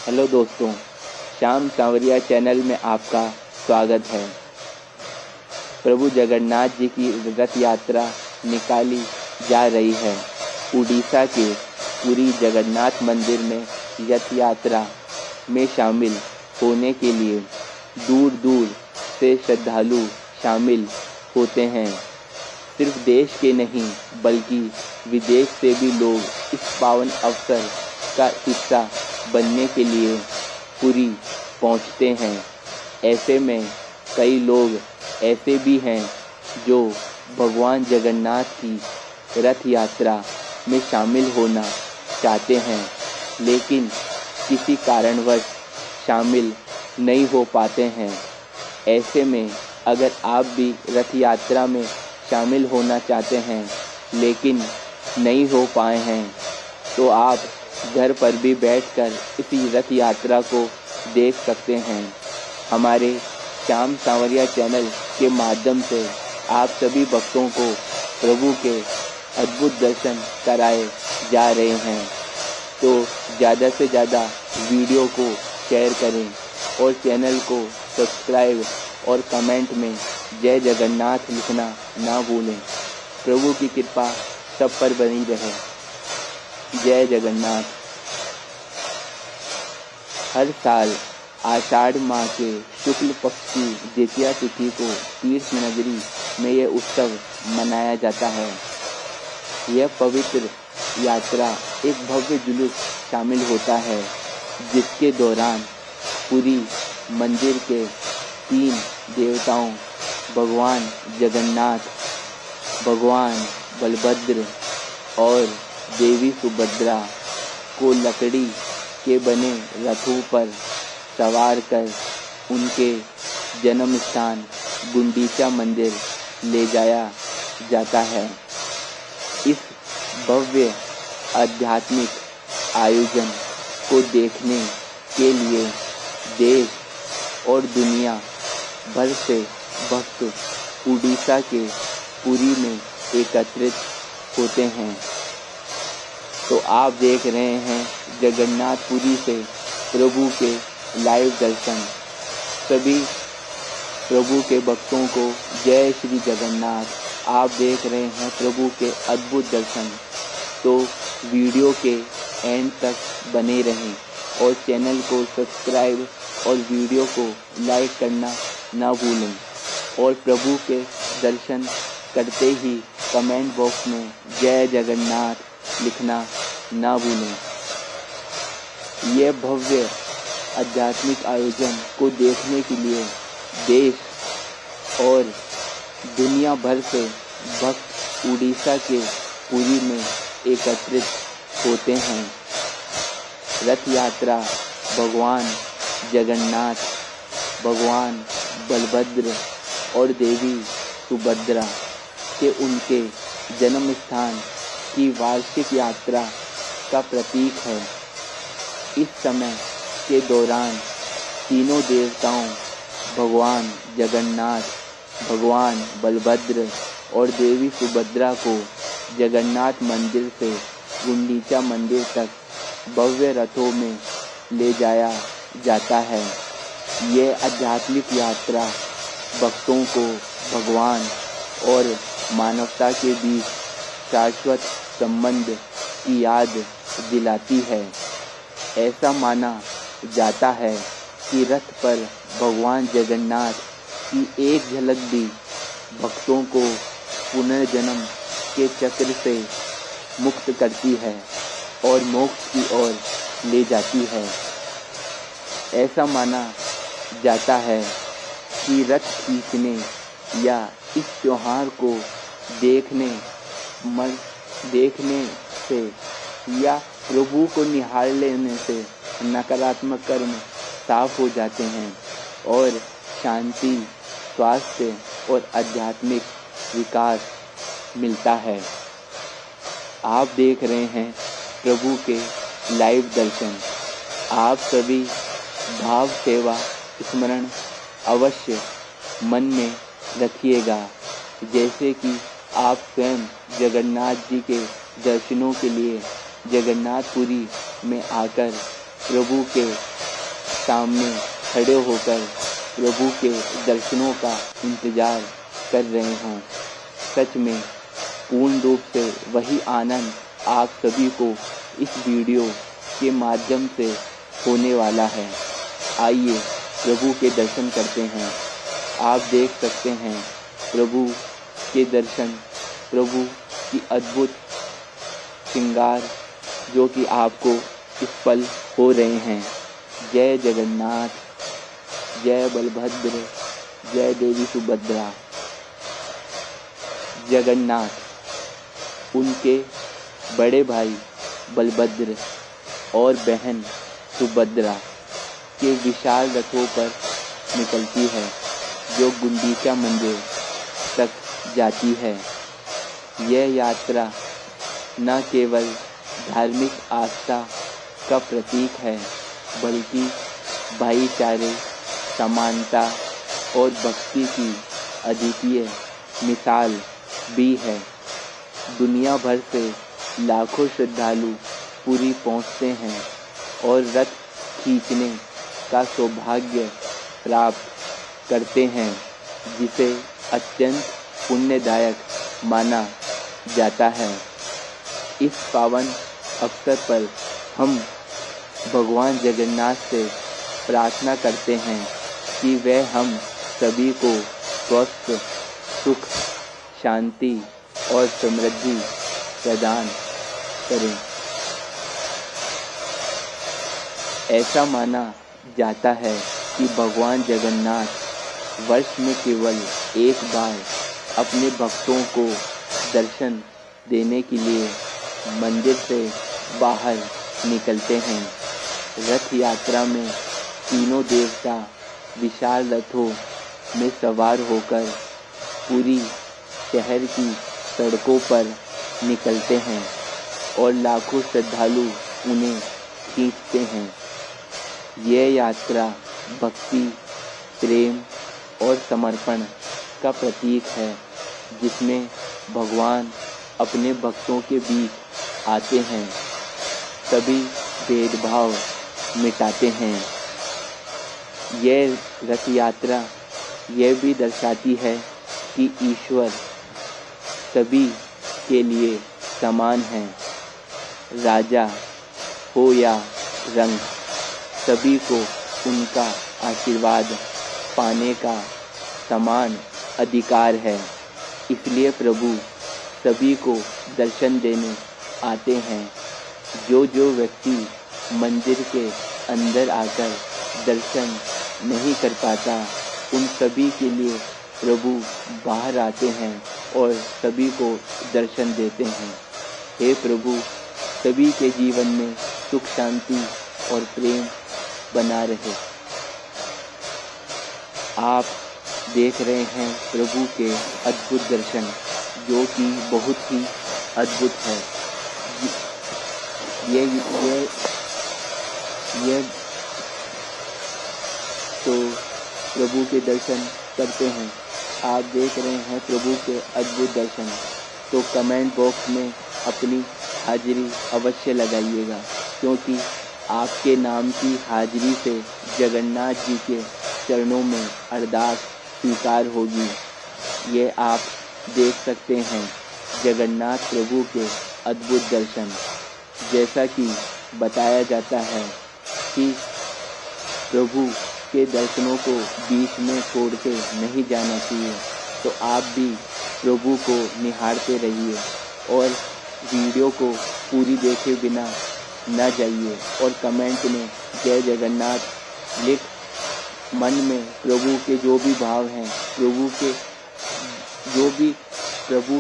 Hello दोस्तों, श्याम सांवरिया channel में आपका स्वागत है। प्रभु जगन्नाथ जी की रथ यात्रा निकाली जा रही है। उड़ीसा के पुरी जगन्नाथ मंदिर में रथ यात्रा में शामिल होने के लिए दूर दूर से श्रद्धालु शामिल होते हैं। सिर्फ देश के नहीं बल्कि विदेश से भी लोग इस पावन अवसर का हिस्सा बनने के लिए पुरी पहुंचते हैं। ऐसे में कई लोग ऐसे भी हैं जो भगवान जगन्नाथ की रथ यात्रा में शामिल होना चाहते हैं, लेकिन किसी कारणवश शामिल नहीं हो पाते हैं। ऐसे में अगर आप भी रथ यात्रा में शामिल होना चाहते हैं लेकिन नहीं हो पाए हैं, तो आप घर पर भी बैठकर इसी रथ यात्रा को देख सकते हैं। हमारे श्याम सांवरिया चैनल के माध्यम से आप सभी भक्तों को प्रभु के अद्भुत दर्शन कराए जा रहे हैं। तो ज़्यादा से ज़्यादा वीडियो को शेयर करें और चैनल को सब्सक्राइब और कमेंट में जय जगन्नाथ लिखना ना भूलें। प्रभु की कृपा सब पर बनी रहे। जय जगन्नाथ। हर साल आषाढ़ माह के शुक्ल पक्ष की द्वितीया तिथि को तीर्थ नगरी में यह उत्सव मनाया जाता है। यह पवित्र यात्रा एक भव्य जुलूस शामिल होता है, जिसके दौरान पुरी मंदिर के 3 देवताओं भगवान जगन्नाथ, भगवान बलभद्र और देवी सुभद्रा को लकड़ी के बने रथों पर सवार कर उनके जन्म स्थान गुंडीचा मंदिर ले जाया जाता है। इस भव्य आध्यात्मिक आयोजन को देखने के लिए देश और दुनिया भर से भक्त उड़ीसा के पुरी में एकत्रित होते हैं। तो आप देख रहे हैं जगन्नाथपुरी से प्रभु के लाइव दर्शन। सभी प्रभु के भक्तों को जय श्री जगन्नाथ। आप देख रहे हैं प्रभु के अद्भुत दर्शन। तो वीडियो के एंड तक बने रहें और चैनल को सब्सक्राइब और वीडियो को लाइक करना ना भूलें। और प्रभु के दर्शन करते ही कमेंट बॉक्स में जय जगन्नाथ लिखना ना भूलें। यह भव्य आध्यात्मिक आयोजन को देखने के लिए देश और दुनिया भर से भक्त उड़ीसा के पुरी में एकत्रित होते हैं। रथ यात्रा भगवान जगन्नाथ, भगवान बलभद्र और देवी सुभद्रा के उनके जन्म स्थान की वार्षिक यात्रा का प्रतीक है। इस समय के दौरान तीनों देवताओं भगवान जगन्नाथ, भगवान बलभद्र और देवी सुभद्रा को जगन्नाथ मंदिर से गुंडीचा मंदिर तक भव्य रथों में ले जाया जाता है। यह आध्यात्मिक यात्रा भक्तों को भगवान और मानवता के बीच शाश्वत संबंध की याद दिलाती है। ऐसा माना जाता है कि रथ पर भगवान जगन्नाथ की एक झलक भी भक्तों को पुनर्जन्म के चक्र से मुक्त करती है और मोक्ष की ओर ले जाती है। ऐसा माना जाता है कि रथ खींचने या इस त्योहार को देखने से या प्रभु को निहार लेने से नकारात्मक कर्म साफ हो जाते हैं और शांति, स्वास्थ्य और आध्यात्मिक विकास मिलता है। आप देख रहे हैं प्रभु के लाइव दर्शन। आप सभी भाव सेवा स्मरण अवश्य मन में रखिएगा, जैसे कि आप स्वयं जगन्नाथ जी के दर्शनों के लिए जगन्नाथपुरी में आकर प्रभु के सामने खड़े होकर प्रभु के दर्शनों का इंतज़ार कर रहे हों। सच में पूर्ण रूप से वही आनंद आप सभी को इस वीडियो के माध्यम से होने वाला है। आइए प्रभु के दर्शन करते हैं। आप देख सकते हैं प्रभु के दर्शन, प्रभु की अद्भुत श्रृंगार जो कि आपको इस पल हो रहे हैं। जय जगन्नाथ, जय बलभद्र, जय देवी सुभद्रा। जगन्नाथ उनके बड़े भाई बलभद्र और बहन सुभद्रा के विशाल रथों पर निकलती है, जो गुंडीचा मंदिर तक जाती है। यह यात्रा न केवल धार्मिक आस्था का प्रतीक है, बल्कि भाईचारे, समानता और भक्ति की अद्वितीय मिसाल भी है। दुनिया भर से लाखों श्रद्धालु पुरी पहुंचते हैं और रथ खींचने का सौभाग्य प्राप्त करते हैं, जिसे अत्यंत पुण्यदायक माना जाता है। इस पावन अवसर पर हम भगवान जगन्नाथ से प्रार्थना करते हैं कि वह हम सभी को स्वस्थ, सुख, शांति और समृद्धि प्रदान करें। ऐसा माना जाता है कि भगवान जगन्नाथ वर्ष में केवल एक बार अपने भक्तों को दर्शन देने के लिए मंदिर से बाहर निकलते हैं। रथ यात्रा में तीनों देवता विशाल रथों में सवार होकर पूरी शहर की सड़कों पर निकलते हैं और लाखों श्रद्धालु उन्हें खींचते हैं। यह यात्रा भक्ति, प्रेम और समर्पण का प्रतीक है, जिसमें भगवान अपने भक्तों के बीच आते हैं, सभी भेदभाव मिटाते हैं। यह रथ यात्रा यह भी दर्शाती है कि ईश्वर सभी के लिए समान है। राजा हो या रंग, सभी को उनका आशीर्वाद पाने का समान अधिकार है। इसलिए प्रभु सभी को दर्शन देने आते हैं। जो व्यक्ति मंदिर के अंदर आकर दर्शन नहीं कर पाता, उन सभी के लिए प्रभु बाहर आते हैं और सभी को दर्शन देते हैं। हे प्रभु, सभी के जीवन में सुख, शांति और प्रेम बना रहे। आप देख रहे हैं प्रभु के अद्भुत दर्शन, जो कि बहुत ही अद्भुत है। ये तो प्रभु के दर्शन करते हैं। आप देख रहे हैं प्रभु के अद्भुत दर्शन, तो कमेंट बॉक्स में अपनी हाजिरी अवश्य लगाइएगा, क्योंकि आपके नाम की हाजिरी से जगन्नाथ जी के चरणों में अरदास स्वीकार होगी। ये आप देख सकते हैं जगन्नाथ प्रभु के अद्भुत दर्शन। जैसा कि बताया जाता है कि प्रभु के दर्शनों को बीच में छोड़ के नहीं जाना चाहिए, तो आप भी प्रभु को निहारते रहिए और वीडियो को पूरी देखे बिना न जाइए और कमेंट में जय जगन्नाथ लिख मन में प्रभु के जो भी भाव हैं, प्रभु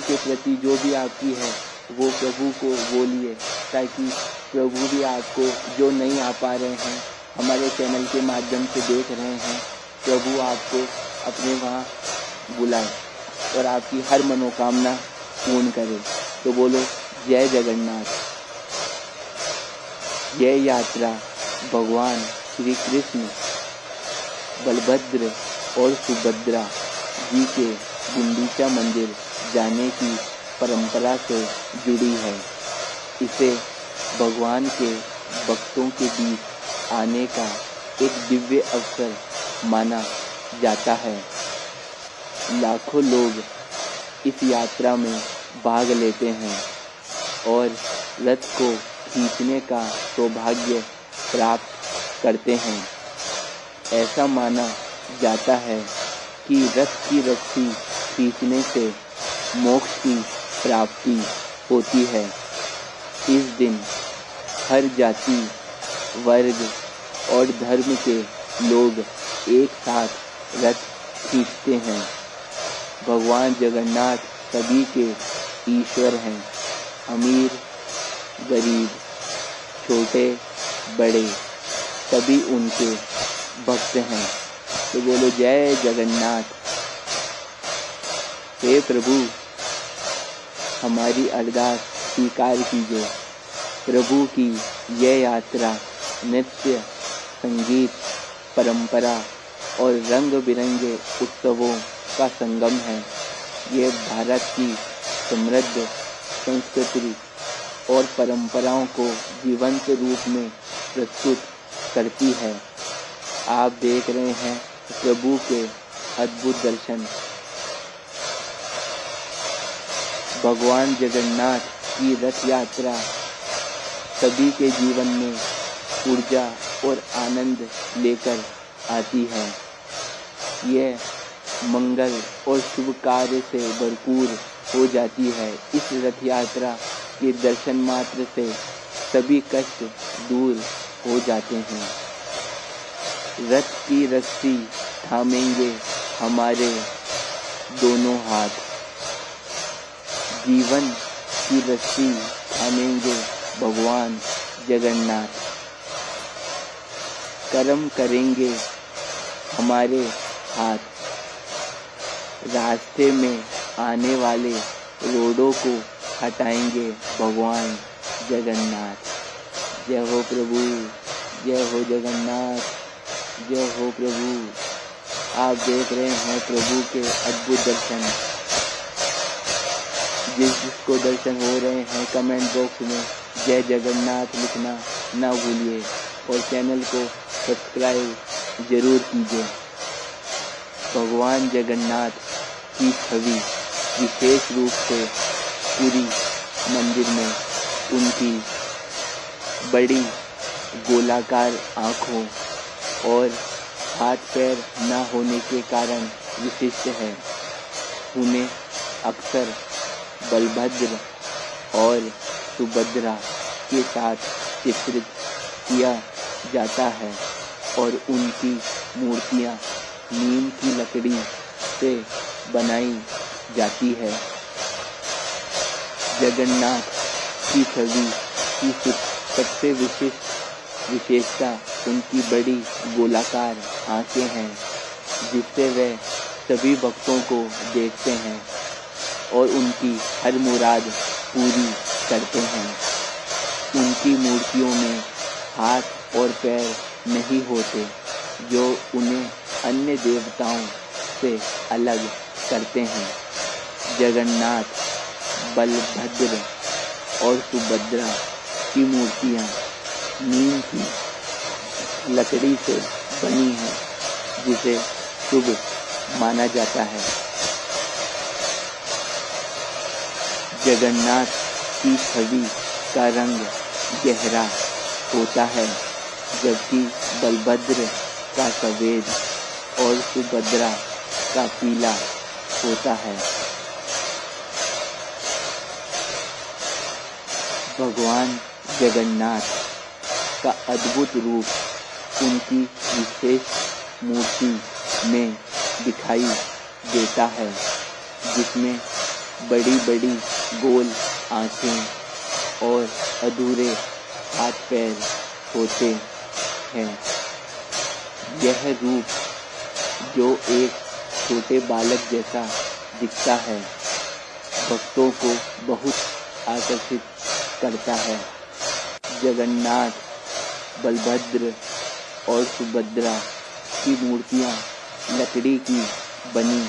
के प्रति जो भी आपकी है वो प्रभु को बोलिए, ताकि प्रभु भी आपको, जो नहीं आ पा रहे हैं, हमारे चैनल के माध्यम से देख रहे हैं, प्रभु आपको अपने वहाँ बुलाए और आपकी हर मनोकामना पूर्ण करे। तो बोलो जय जगन्नाथ। यह यात्रा भगवान श्री कृष्ण, बलभद्र और सुभद्रा जी के गुंडीचा मंदिर जाने की परंपरा से जुड़ी है। इसे भगवान के भक्तों के बीच आने का एक दिव्य अवसर माना जाता है। लाखों लोग इस यात्रा में भाग लेते हैं और रथ को खींचने का सौभाग्य प्राप्त करते हैं। ऐसा माना जाता है कि रथ की रस्सी खींचने से मोक्ष की प्राप्ति होती है। इस दिन हर जाति, वर्ग और धर्म के लोग एक साथ रथ खींचते हैं। भगवान जगन्नाथ सभी के ईश्वर हैं। अमीर, गरीब, छोटे, बड़े सभी उनके भक्त हैं। तो बोलो जय जगन्नाथ। हे प्रभु, हमारी अरदास स्वीकार कीजिए। प्रभु की यह यात्रा नृत्य, संगीत, परंपरा और रंग बिरंगे उत्सवों का संगम है। ये भारत की समृद्ध संस्कृति और परंपराओं को जीवंत रूप में प्रस्तुत करती है। आप देख रहे हैं प्रभु के अद्भुत दर्शन। भगवान जगन्नाथ की रथ यात्रा सभी के जीवन में ऊर्जा और आनंद लेकर आती है। यह मंगल और शुभ कार्य से भरपूर हो जाती है। इस रथ यात्रा के दर्शन मात्र से सभी कष्ट दूर हो जाते हैं। रथ की रस्सी थामेंगे हमारे दोनों हाथ। जीवन की रस्सी थामेंगे भगवान जगन्नाथ। कर्म करेंगे हमारे हाथ। रास्ते में आने वाले रोडों को हटाएंगे भगवान जगन्नाथ। जय हो प्रभु, जय हो जगन्नाथ, जय हो प्रभु। आप देख रहे हैं प्रभु के अद्भुत दर्शन। जिसको दर्शन हो रहे हैं कमेंट बॉक्स में जय जगन्नाथ लिखना ना भूलिए और चैनल को सब्सक्राइब जरूर कीजिए। भगवान जगन्नाथ की छवि विशेष रूप से पूरी मंदिर में उनकी बड़ी गोलाकार आँखों और हाथ पैर न होने के कारण विशिष्ट है। उन्हें अक्सर बलभद्र और सुभद्रा के साथ चित्रित किया जाता है और उनकी मूर्तियाँ नीम की लकड़ी से बनाई जाती है। जगन्नाथ की छवि की सबसे विशेषता उनकी बड़ी गोलाकार आंखें हैं, जिससे वे सभी भक्तों को देखते हैं और उनकी हर मुराद पूरी करते हैं। उनकी मूर्तियों में हाथ और पैर नहीं होते, जो उन्हें अन्य देवताओं से अलग करते हैं। जगन्नाथ, बलभद्र और सुभद्रा की मूर्तियाँ नीम की लकड़ी से बनी हैं, जिसे शुभ माना जाता है। जगन्नाथ की छवि का रंग गहरा होता है, जबकि बलभद्र का सफेद और सुभद्रा का पीला होता है। भगवान जगन्नाथ का अद्भुत रूप उनकी विशेष मूर्ति में दिखाई देता है, जिसमें बड़ी बड़ी गोल आँखें और अधूरे हाथ पैर होते हैं। यह रूप जो एक छोटे बालक जैसा दिखता है, भक्तों को बहुत आकर्षित करता है। जगन्नाथ, बलभद्र और सुभद्रा की मूर्तियाँ लकड़ी की बनी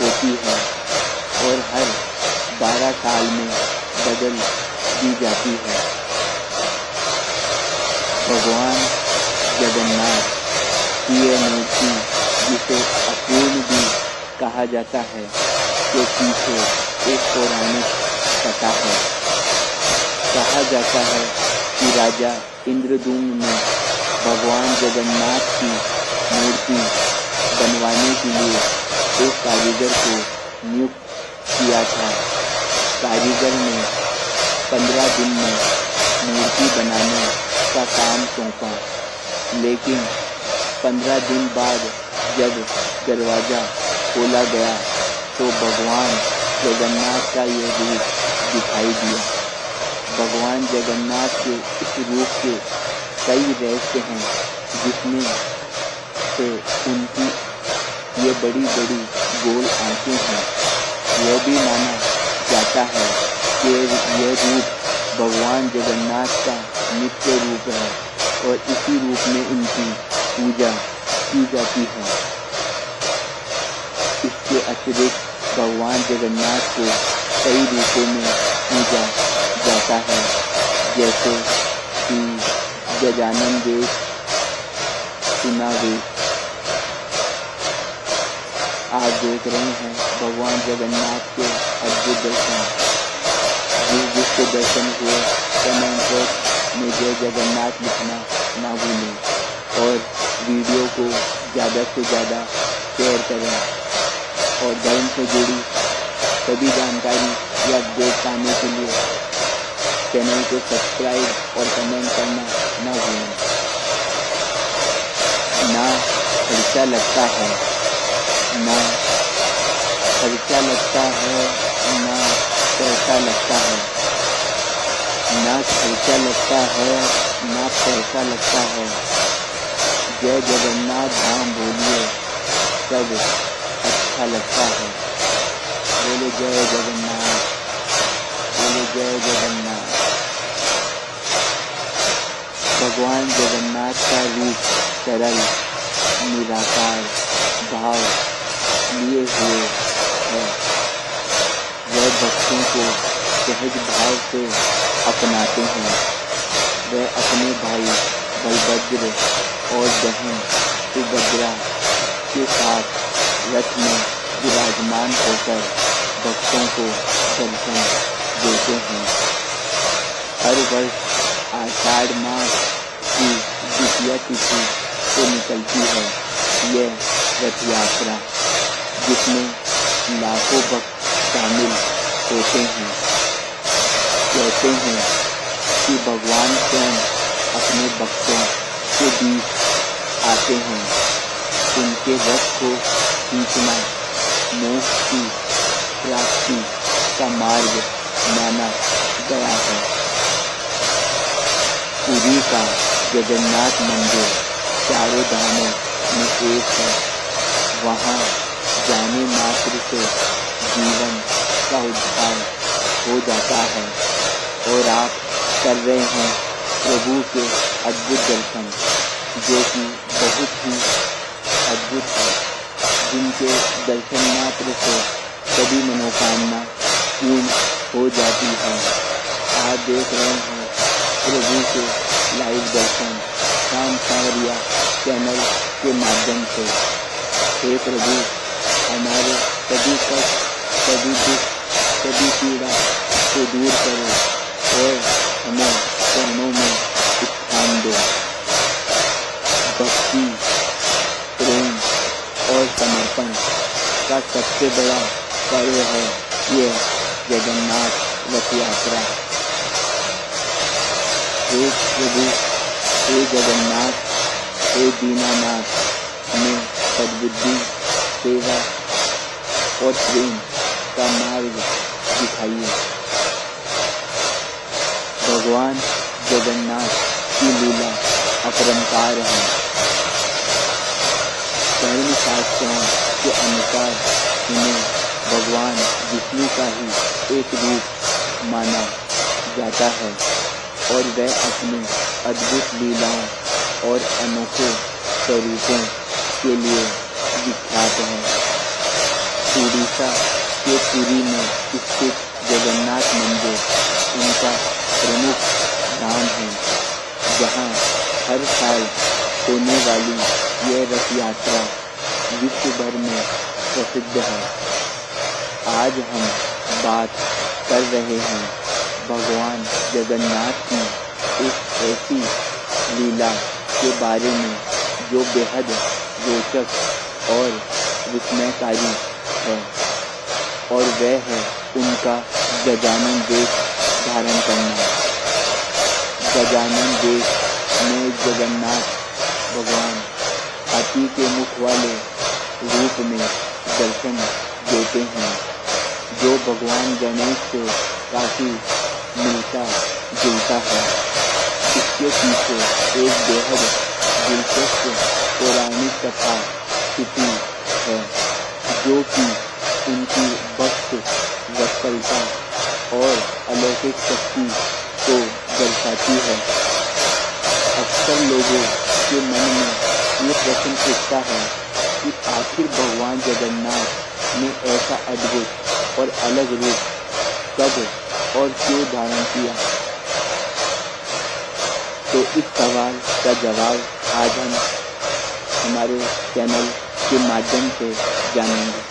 होती है और हर 12 साल में बदल दी जाती है। भगवान जगन्नाथ कि ये मूर्ति, जिसे अपूर्ण भी कहा जाता है, के पीछे एक पौराणिक कथा है। कहा जाता है कि राजा इंद्रद्युम्न ने भगवान जगन्नाथ की मूर्ति बनवाने के लिए एक कारीगर को नियुक्त किया था। कारीगर ने 15 दिन में मूर्ति बनाने का काम सौंपा, लेकिन 15 दिन बाद जब दरवाज़ा खोला गया तो भगवान जगन्नाथ का ये रूप दिखाई दिया। भगवान जगन्नाथ के इस रूप के कई रहस्य हैं, जिसमें से उनकी ये बड़ी बड़ी गोल आंखें हैं। यह भी माना जाता है कि यह रूप भगवान जगन्नाथ का नित्य रूप है और इसी रूप में इनकी पूजा की जाती है। इसके अतिरिक्त भगवान जगन्नाथ को कई रूपों में पूजा जाता है, जैसे कि गजानन वेश, सुना वेश। आप देख रहे हैं भगवान जगन्नाथ के अद्भुत दर्शन। जिसके दर्शन हुए कमेंट बॉक्स में जय जगन्नाथ लिखना ना भूलें और वीडियो को ज़्यादा से ज़्यादा शेयर करें और धर्म से जुड़ी सभी जानकारी या अपडेट पाने के लिए चैनल को सब्सक्राइब और कमेंट करना ना भूलें। ना खर्चा लगता है, ना खर्चा लगता है, ना पैसा लगता है, ना खर्चा लगता है, ना पैसा लगता है। जय जगन्नाथ धाम बोलिए, सब अच्छा लगता है। बोले जय जगन्नाथ, बोले जय जगन्नाथ। भगवान जगन्नाथ का रूप सरल निराकार भाव लिए हुए है। वह भक्तों को सहज भाव से अपनाते हैं। वह अपने भाई बलभद्र और बहन सुभद्रा के साथ रथ में विराजमान होकर भक्तों को दर्शन देते हैं। हर वर्ष आषाढ़ मास की द्वितीया तिथि को निकलती है यह रथ यात्रा, जिसमें लाखों भक्त शामिल होते हैं। कहते हैं कि भगवान स्वयं अपने भक्तों के बीच आते हैं। उनके रथ को खींचना मोक्ष की प्राप्ति का मार्ग माना गया है। पुरी का जगन्नाथ मंदिर चारों धामों में एक है। वहाँ जाने मात्र से जीवन का उद्धार हो जाता है और आप कर रहे हैं प्रभु के अद्भुत दर्शन, जो कि बहुत ही अद्भुत है, जिनके दर्शन मात्र से सभी मनोकामना पूर्ण हो जाती है। आप देख रहे हैं प्रभु के लाइव दर्शन शाम सांवरिया चैनल के माध्यम से। हे प्रभु, हमारे सभी कष्ट, सभी दुख, सभी पीड़ा को दूर करो और हमें चरणों में स्थान दो। भक्ति, प्रेम और समर्पण का सबसे बड़ा पर्व है ये जगन्नाथ रथ यात्रा। हे प्रभु, हे जगन्नाथ, हे दीनानाथ, हमें सद्बुद्धि, सेवा और प्रेम का मार्ग दिखाइए। भगवान जगन्नाथ की लीला अपरंपार है। धर्म शास्त्रों के अनुसार उन्हें भगवान विष्णु का ही एक रूप माना जाता है और वह अपनी अद्भुत लीलाओं और अनोखे स्वरूपों के लिए विख्यात है। उड़ीसा के पुरी में स्थित जगन्नाथ मंदिर उनका प्रमुख धाम है, जहाँ हर साल होने वाली यह रथ यात्रा विश्व भर में प्रसिद्ध है। आज हम बात कर रहे हैं भगवान जगन्नाथ की एक ऐसी लीला के बारे में जो बेहद रोचक और विस्मयकारी है, और वह है उनका गजानन वेश धारण करना। गजानन वेश में जगन्नाथ भगवान हाथी के मुख वाले रूप में दर्शन देते हैं, जो भगवान गणेश से काफ़ी मिलता जुलता है। इसके पीछे एक बेहद दिलचस्प पौराणिक कथा छिपी है, जो कि उनकी भक्त वत्सलता और अलौकिक शक्ति को दर्शाती है। अक्सर लोगों के मन में ये प्रश्न उठता है कि आखिर भगवान जगन्नाथ ने ऐसा अद्भुत और अलग रूप कब और क्यों धारण किया। तो इस सवाल का जवाब आज हम हमारे चैनल के माध्यम से जानेंगे।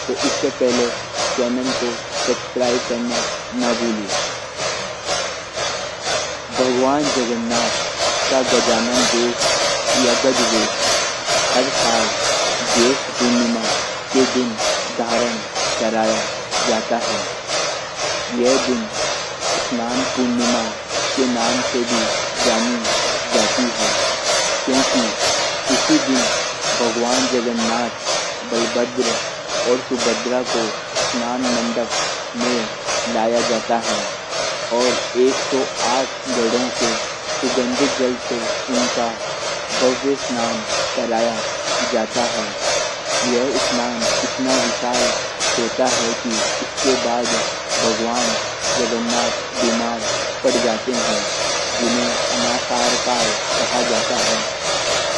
तो इससे पहले चैनल को सब्सक्राइब करना ना भूलिए। भगवान जगन्नाथ का गजानन वेश या गज वेश हर साल ज्येष्ठ पूर्णिमा के दिन धारण कराया जाता है। यह दिन स्नान पूर्णिमा के नाम से भी जानी जाती है, क्योंकि इसी दिन भगवान जगन्नाथ, बलभद्र और सुभद्रा को स्नान मंडप में लाया जाता है और 108 घड़ों से सुगंधित जल से उनका भव्य स्नान कराया जाता है। यह स्नान इतना विशाल होता है कि इसके बाद भगवान जगन्नाथ बीमार पड़ जाते हैं, जिन्हें अनासार काल कहा जाता है।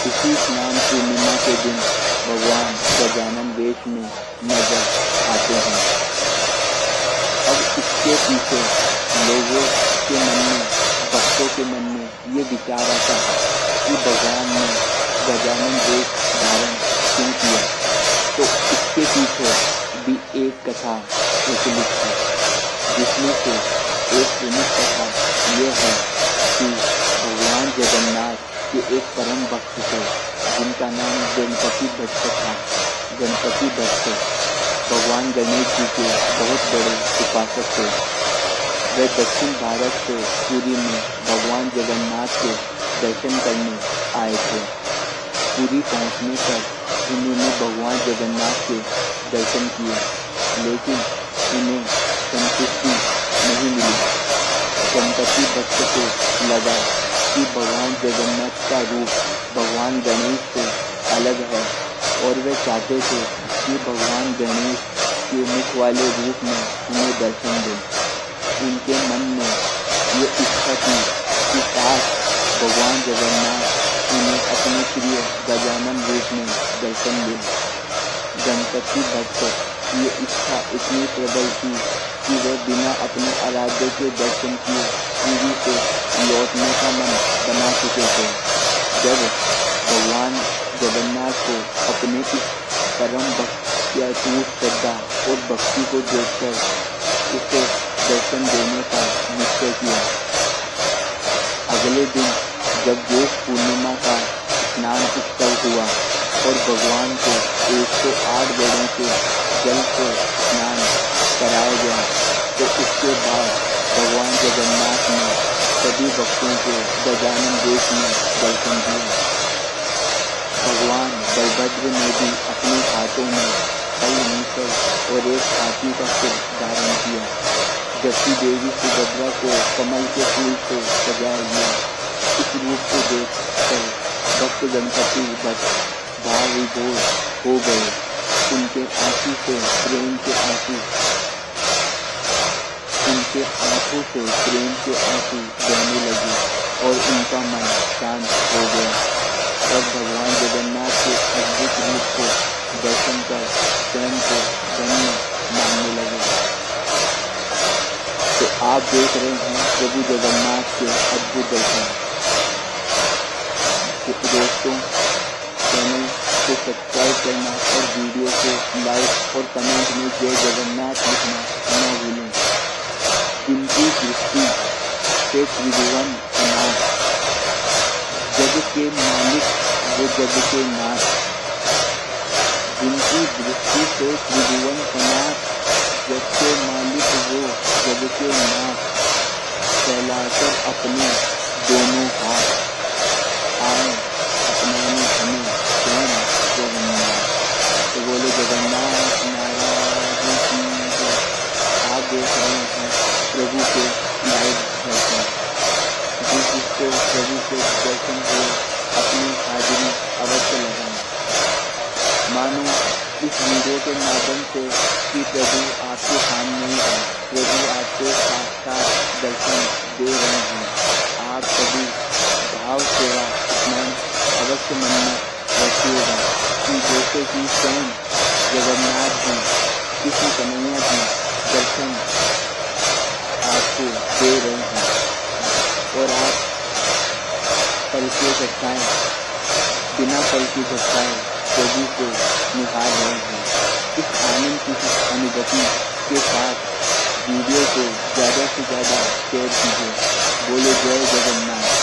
इसी स्नान पूर्णिमा के दिन भगवान गजानन वेश में नजर आते हैं। अब इसके पीछे लोगों के मन में, भक्तों के मन में ये विचार आता है कि भगवान ने गजानन वेश धारण क्यों किया। तो इसके पीछे भी एक कथा प्रचलित है, जिसमें से एक प्रमुख कथा यह है कि भगवान जगन्नाथ के एक परम भक्त थे, जिनका नाम गणपति भट्ट था। गणपति भट्ट भगवान गणेश जी के बहुत बड़े उपासक थे। वे दक्षिण भारत से पुरी में भगवान जगन्नाथ के दर्शन करने आए थे। पुरी पहुंचने पर उन्होंने भगवान जगन्नाथ के दर्शन किए, लेकिन उन्हें संतुष्टि नहीं मिली। गणपति भक्त को लगा कि भगवान जगन्नाथ का रूप भगवान गणेश से अलग है, और वे चाहते थे कि भगवान गणेश के मुख वाले रूप में उन्हें दर्शन दें। उनके मन में ये इच्छा थी कि काश भगवान जगन्नाथ उन्हें अपने प्रिय गजानन रूप में दर्शन दें। गणपति भक्त की ये इच्छा इतनी प्रबल थी कि वे बिना अपने आराध्य के दर्शन किए पुरी से लौटने का मन बना चुके थे। जब भगवान जगन्नाथ को अपने इस परम भक्त की अटूट श्रद्धा और भक्ति को देखकर उसे दर्शन देने का निश्चय किया। अगले दिन जब ज्येष्ठ पूर्णिमा का स्नान उत्सव हुआ और भगवान को 108 घड़ों के जल से स्नान कराया गया, तो उसके बाद भगवान जगन्नाथ ने सभी भक्तों को गजानन वेश में दर्शन दिया। भगवान बलभद्र ने भी अपने हाथों में फल मूसल और एक हाथी का सिर धारण किया, जबकि देवी सुभद्रा को कमल के फूल से सजाया गया। इस रूप को देखकर भक्त गणपति भट्ट भाव विभोर हो गए। उनके आंखों से प्रेम के आंसू बहने लगे और उनका मन शांत हो गया। तब भगवान जगन्नाथ के अद्भुत रूप को दर्शन कर स्वयं को धन्य मानने लगे। तो आप देख रहे हैं प्रभु जगन्नाथ के अद्भुत दर्शन। दोस्तों, चैनल को सब्सक्राइब करना और वीडियो को लाइक और कमेंट में जय जगन्नाथ लिखना न भूलें। जिनकी दृष्टि से त्रिभुवन का नाथ, जग के मालिक वो जग के नाथ। जिनकी दृष्टि से त्रिभुवन का नाथ, जग के मालिक वो जग के नाथ। फैलाकर अपने दोनों हाथ, आए अपनाने हमें स्वयं जगन्नाथ। तो बोले जगन्नाथ महाराज की जय। आप देख रहे हैं प्रभु के लाइव दर्शन, जिसको प्रभु के दर्शन हुए अपनी हाजिरी अवश्य लगाएं। मानो इस वीडियो के माध्यम से कि प्रभु आपके सामने ही है, प्रभु आपको साक्षात दर्शन दे रहे हैं। आप सभी भाव सेवा स्मरण अवश्य मन में रखिएगा कि जैसे कि स्वयं जगन्नाथ जी, कृष्ण कन्हैया जी दर्शन आपको दे रहे हैं और आप पल के झटकाएं, बिना पल की झटकाएं प्रभु को निहार रहे हैं। इस आनंद की अनुभूति के साथ वीडियो को ज़्यादा से ज़्यादा शेयर कीजिए। बोले जय जगन्नाथ।